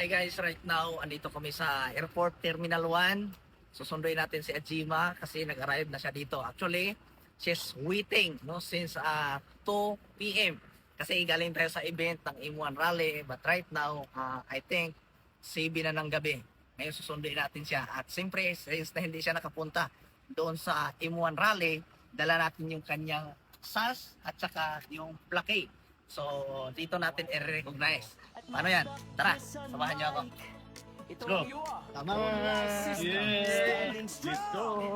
Hi guys, right now andito kami sa Airport Terminal 1. Susunduin natin si Ajima kasi nag-arrive na siya dito. Actually, she's waiting since 2 p.m. Kasi galing tayo sa event ng M1 Rally, but right now I think 7 na ng gabi. Ngayon susunduin natin siya. At siyempre, since na hindi siya nakapunta doon sa M1 Rally, dala natin yung kanyang SAS at saka yung plaque. So, dito natin i-recognize. Paano yan? Tara, samahan niyo ako. Let's go. Tama. Yeah. Let's go.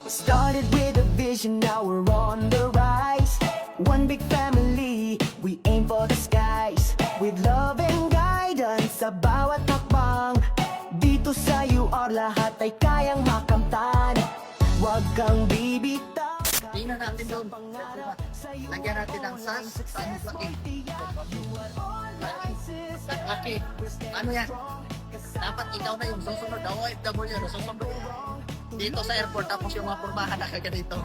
Started with a vision, now we're on the rise. One big family, we aim for the skies. With love and guidance sa bawat hakbang. Dito sa UR lahat ay kayang makamtan. Huwag kang bibitaw. Tingnan natin doon. Lagyan natin ng SAS, plaque. Plaque. Ano yan? Dapat ikaw na yung susunod. OFW na susunod. Dito sa airport, tapos yung mga pormahan na kagad dito.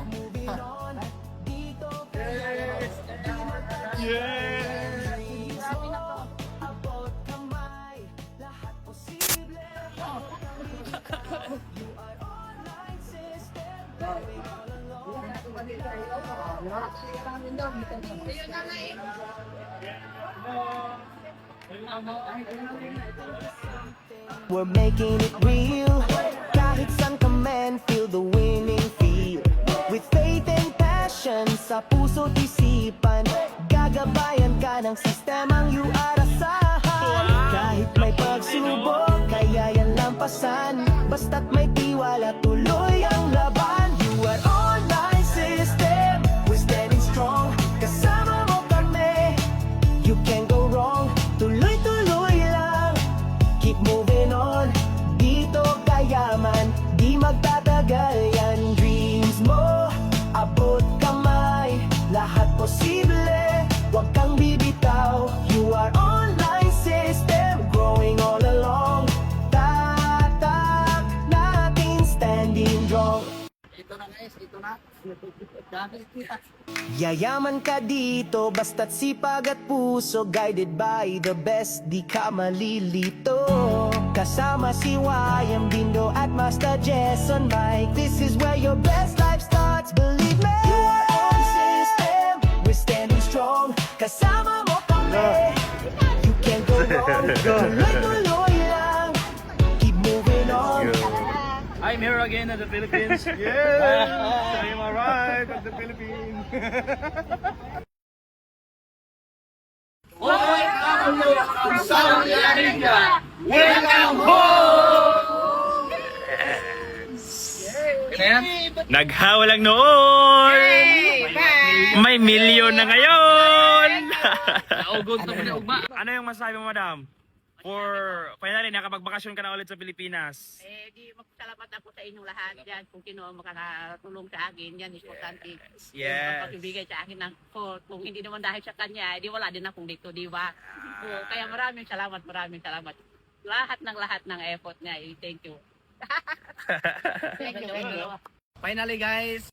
We're making it real. Kahit saan ka man, feel the winning feel. With faith and passion sa puso't isipan, gagabayan ka ng sistemang UR asahan. Kahit may pagsubok, kaya yan lampasan. Basta't may tiwala, tuloy ang laban. UR online system, we're standing strong. Kasama mo kami, you can't go wrong. Tuloy-tuloy lang, keep moving on. Dito kayaman, di magtatagal yan. Dreams mo, abot kamay, lahat posible, wag kang bibitaw. You are online system, growing all along. Tatak natin, standing strong. Ito na guys, ito na. Dahil kita. Yayaman ka dito, basta't sipag at puso. Guided by the best, di ka malilito. Kasama si YM Bindo at Master Jason Mike. This is where your best life starts, believe me. You are on system, we're standing strong. Kasama mo kami, you can't go wrong. Tuloy-tuloy lang, keep moving on. I'm here again at the Philippines. Yeah, I'm arrived at the Philippines. Saudi Arabia! Welcome home! Naghawalang noon! May milyon na ngayon! Ano yung masasabi mo, madam? For finally, nakapagbakasyon ka na ulit sa Pilipinas. Di magsalamat ako sa inyong lahat yan. Kung sino ang makakatulong sa akin, yan importante. Yes. Pagbibigay sa akin ng support. Kung hindi naman dahil sa kanya, di wala din akong dito, di ba? So, kaya maraming salamat. Lahat ng effort niya, thank you. Thank you. Finally guys,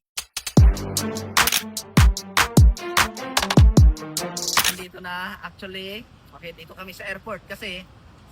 andito na actually. Okay, dito kami sa airport kasi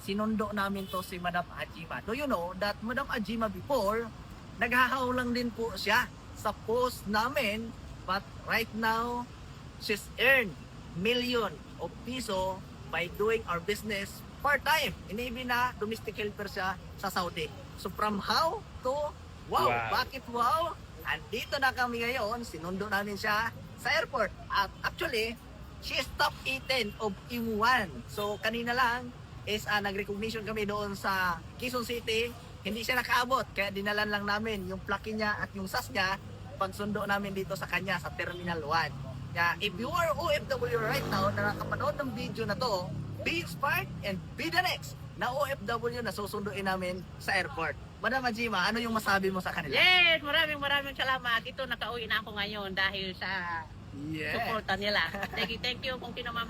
sinundo namin to si Madam Ajima. Do you know that Madam Ajima before, naghahaw lang din po siya sa post namin, but right now, she's earned million of piso by doing our business part-time. Inibi na domestic helper siya sa Saudi. So from how to wow. Bakit wow? Andito na kami ngayon, sinundo namin siya sa airport. At actually, she's top 18 of M1. So kanina lang is nag-recognition kami doon sa Quezon City. Hindi siya nakaabot, kaya dinalan lang namin yung plaque niya at yung SAS niya pagsundo namin dito sa kanya sa Terminal 1. Kaya if you are OFW right now na nakapanood ng video na to, be inspired and be the next na OFW na susunduin namin sa airport. Madam Ajima, ano yung masabi mo sa kanila? Yes, maraming salamat. Ito, nakauwi na ako ngayon dahil sa suporta nila. Thank you kung sino man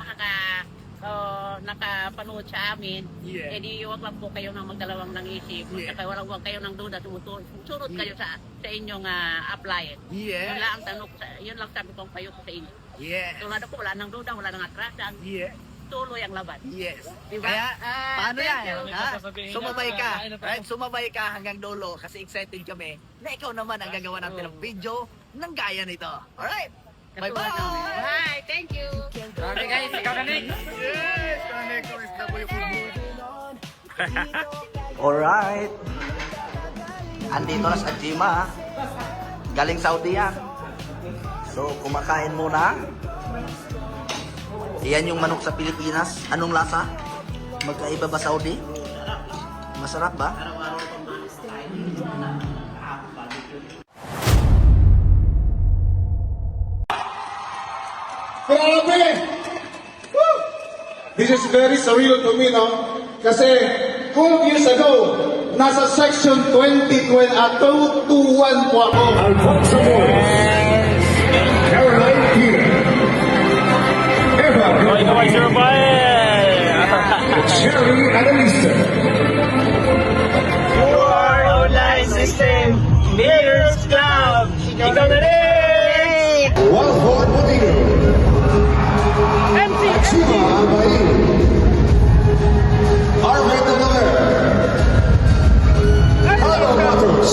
nakapanood sa amin. Yeah. Di huwag lang po kayo nang magdalawang ng isip. Yeah. Saka huwag kayo nang duda, sumunod kayo sa inyong apply. Yeah. Yun lang ang tanong, yun lang sabi kong payo ko sa inyo. Yeah. Tulad ako, wala nang duda, wala nang atrasan. Yeah. tuloy ang laban. Yes. Diba? Kaya, paano thank yan? you. Ha? Sumabay ka. Right? Sumabay ka hanggang dulo kasi excited kami na ikaw naman ang gagawa natin ng video ng gaya nito. Alright? Katulad namin. Bye-bye! Bye! Thank you! Okay guys, ikaw na Nick. Yes! Connect ko is double yung Alright. Andito na sa Jima. Galing Saudi yan. So, kumakain muna. Iyan yung manok sa Pilipinas. Anong lasa? Magkaiba ba Saudi? Masarap ba? Grabe! Woo! This is very surreal to me, no? Kasi 12 years ago, nasa section 221 po ako. Alfonso Boys, Caroline Peter, Eva Okay, kaway survive! Cherry Analista, Your online system, Leaders Club! Ikaw na Nick! Walford Modino, Chima Abain, Arvin Miller, Carlo Matos,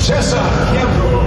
Cesar Kiembro,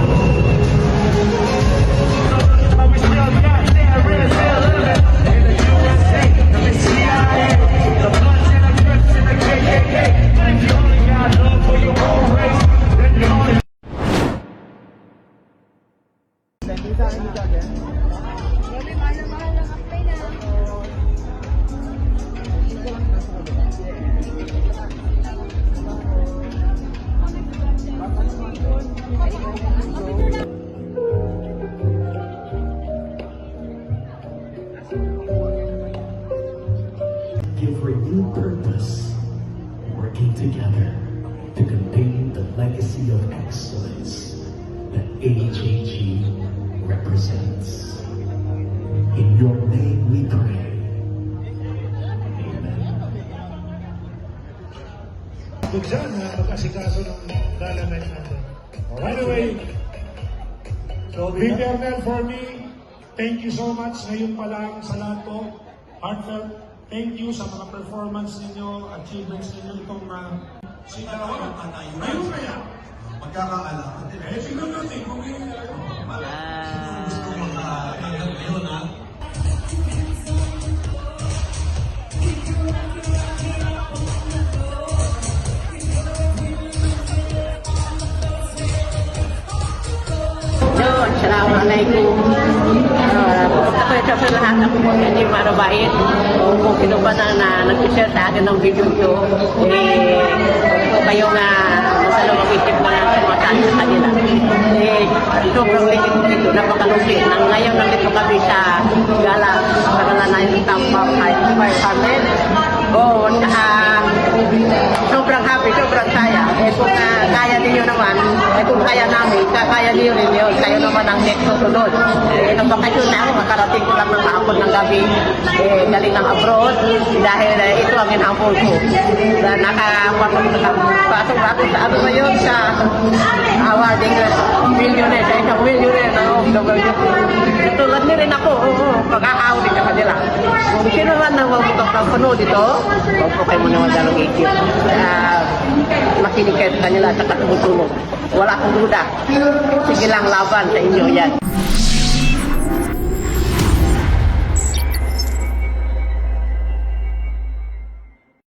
give renewed purpose, working together to continue the legacy of excellence that AJG represents. In your name we pray. Amen. Kung saan na mag-asikaso ng dalaman natin. Anyway, so Big Ernel for me, thank you so much. Ngayon pa lang sa lahat po, heartfelt, thank you sa mga performance ninyo, achievements ninyo itong sinarawan at ayun kaya. Magkakaalaman din. Eh, siguro natin kung ngayon talaga. Siguro gusto makakaalaman ngayon ha. Yun, Assalamualaikum. Ako ito sa lahat ako po hindi marabait. Kung sino ba na nag-share sa akin ng video ito, kung kayo na masalawang isip na sumasali sa kanila. Sobrang ligit ko dito, napakalusi. Ngayon nandito kami sa gala, karala na yung Tampa Fire Summit. Sobrang happy, sobrang saya. Kung kaya ninyo naman, kung kaya namin, kaya niyo rin yun. Kayo naman ang next susunod. Nang bakasyon na ako, makarating ko lang ng hapon ng gabi. Galing ng abroad. Dahil ito ang inhapon ko. Nakapasok ako sa ano ngayon, sa awarding millionaire. Sa isang millionaire na tulad niyo rin ako. Pag-aaw din sa kanila. Kung sino man na mabutok ng panood dito, huwag po kayo muna madalong isip. Makinig kayo sa kanila sa katulog. Wala akong duda. Sige lang laban sa inyo yan.